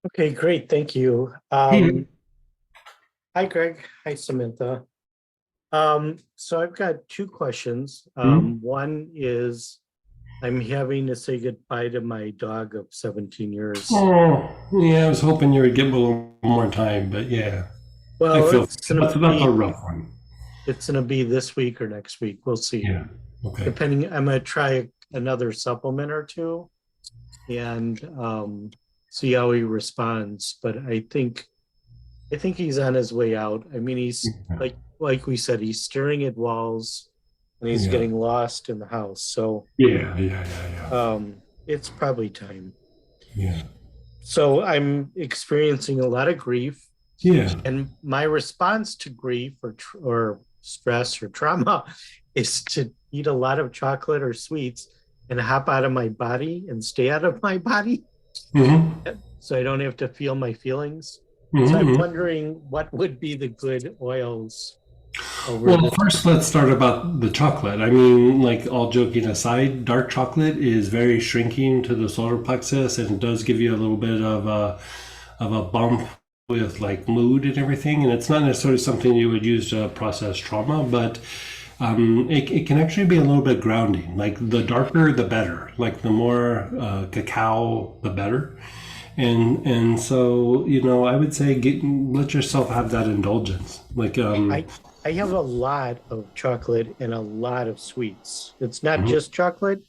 Okay, great. Thank you. Hey. Hi, Greg. Hi, Samantha. So I've got two questions. Hmm? One is I'm having to say goodbye to my dog of 17 years. Oh, yeah, I was hoping you would give a little more time, but yeah, I Well, feel that's a rough one. it's gonna be this week or next week. We'll see. Yeah. Okay. Depending, I'm gonna try another supplement or two and see how he responds. But I think he's on his way out. I mean, he's Yeah. like we said, he's staring at walls and he's Yeah. getting lost in the house. So Yeah. Yeah. Yeah. Yeah. it's probably time. Yeah. So I'm experiencing a lot of grief, Yeah. and my response to grief or stress or trauma is to eat a lot of chocolate or sweets and hop out of my body and stay out of my body Hmm. so I don't have to feel my feelings. So I'm Hmm. wondering what would be the good oils over Well, this. first, let's start about the chocolate. I mean, like all joking aside, dark chocolate is very shrinking to the solar plexus, and it does give you a little bit of a bump with like mood and everything. And it's not necessarily something you would use to process trauma, but it can actually be a little bit grounding. Like the darker, the better. Like the more cacao, the better. And so I would say let yourself have that indulgence. Like I I have a lot of chocolate and a lot of sweets. It's not mhm, just chocolate,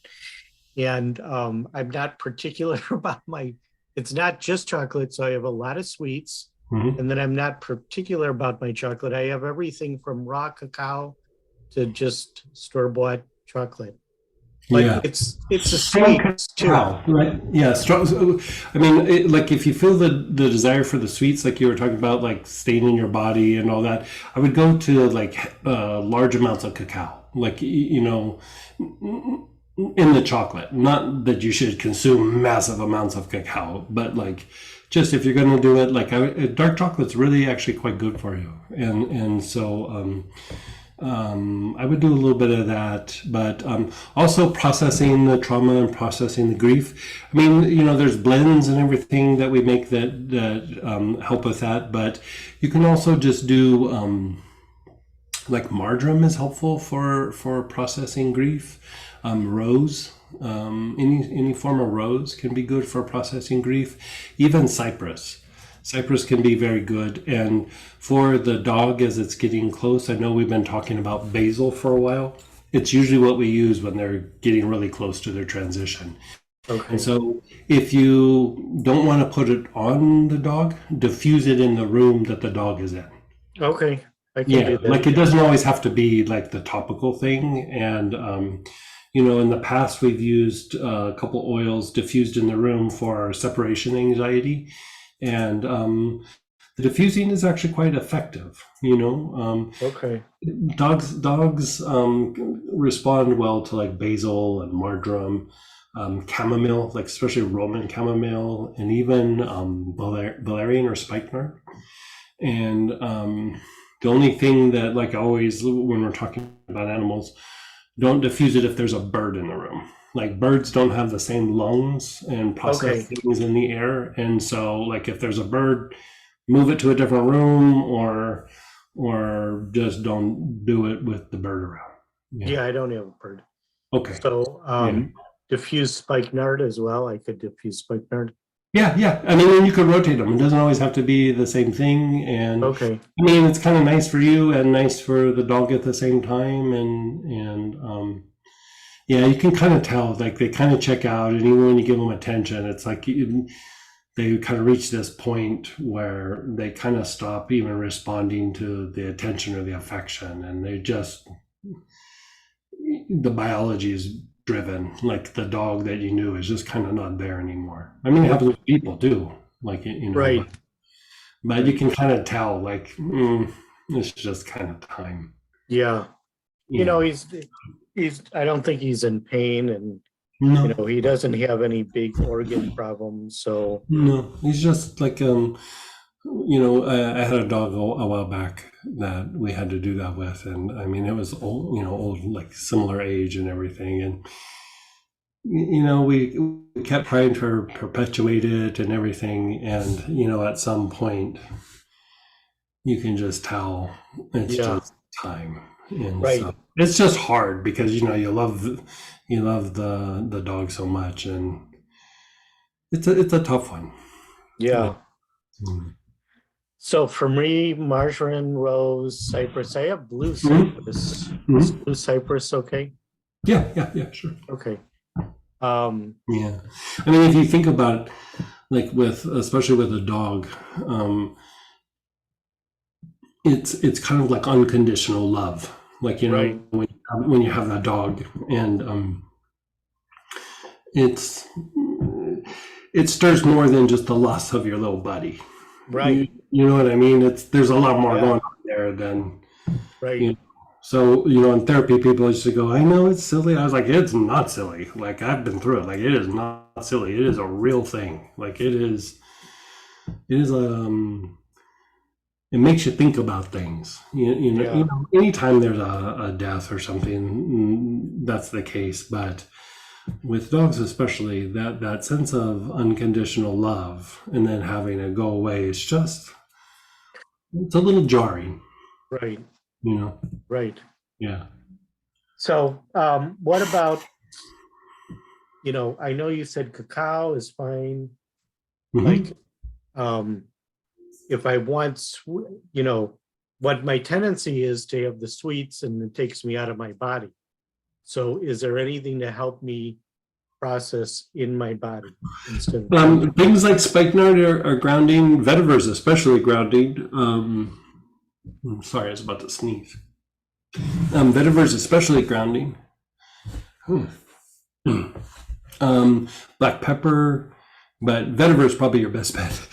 and I'm not particular about my. It's not just chocolate, so I have a lot of sweets, mhm. and then I'm not particular about my chocolate. I have everything from raw cacao to just store-bought chocolate, but Yeah. it's the Strong sweets too. cacao, right? Yeah, strong. I mean, like if you feel the desire for the sweets, like you were talking about, like staining your body and all that, I would go to like large amounts of cacao, like in the chocolate. Not that you should consume massive amounts of cacao, but like just if you're going to do it, like dark chocolate's really actually quite good for you, and so. I would do a little bit of that, but also processing the trauma and processing the grief. I mean, there's blends and everything that we make that help with that, but you can also just do like marjoram is helpful for processing grief. Rose, any form of rose can be good for processing grief. Even cypress. Cypress can be very good. And for the dog, as it's getting close, I know we've been talking about basil for a while. It's usually what we use when they're getting really close to their transition. And Okay, so, if you don't want to put it on the dog, diffuse it in the room that the dog is in. okay, I can do Yeah, that. like it doesn't always have to be like the topical thing. And, in the past, we've used a couple oils diffused in the room for separation anxiety. And the diffusing is actually quite effective. Okay, Dogs respond well to like basil and marjoram, chamomile, like especially Roman chamomile, and even valerian or spikenard. And the only thing that, like always, when we're talking about animals, don't diffuse it if there's a bird in the room. Like birds don't have the same lungs and process okay. things in the air, and so like if there's a bird, move it to a different room, or just don't do it with the bird around. Yeah. Yeah, I don't have a bird. Okay. So Yeah. diffuse spikenard as well. I could diffuse spikenard. Yeah, yeah. I mean, you could rotate them. It doesn't always have to be the same thing. And Okay. I mean, it's kind of nice for you and nice for the dog at the same time. And yeah, you can kind of tell, like they kind of check out, and even when you give them attention, it's like they kind of reach this point where they kind of stop even responding to the attention or the affection, and they just the biology is driven. Like the dog that you knew is just kind of not there anymore. I mean, it happens with people too. Like Right. but you Right. can kind of tell, like it's just kind of time. Yeah. You know, Yeah. he's I don't think he's in pain, and No. he doesn't have any big organ problems. So No. He's just like I had a dog a while back that we had to do that with, and I mean, it was old, old, like similar age and everything, and we kept trying to perpetuate it and everything, and at some point you can just tell it's Yeah, just time, and right. so it's just hard because you love the dog so much, and it's a tough one. Yeah. Yeah. So for me, marjoram, rose, cypress. I have blue Mhm. cypress. Is Mhm. blue cypress okay? Yeah, yeah, yeah, sure. Okay. Um, Yeah, I mean, if you think about it, like especially with a dog, it's kind of like unconditional love. Like right, when you have that dog, and it's it stirs more than just the loss of your little buddy. You, right. you know what I mean? There's a lot more Yeah, going on there than right, you know. So in therapy, people used to go, "I know it's silly." I was like, "It's not silly. Like I've been through it. Like it is not silly. It is a real thing. Like it is. It is It makes you think about things. yeah, Anytime there's a death or something, that's the case. But with dogs, especially, that sense of unconditional love and then having it go away is it's a little jarring, right, you know? right. Yeah. So, what about, I know you said cacao is fine. Like, Hmm. um, if I want, what my tendency is to have the sweets and it takes me out of my body. So is there anything to help me process in my body instead of drinking? Things like spikenard are grounding, vetiver is especially grounding. I'm sorry, I was about to sneeze. Vetiver is especially grounding. Hmm. Black pepper, but vetiver is probably your best bet.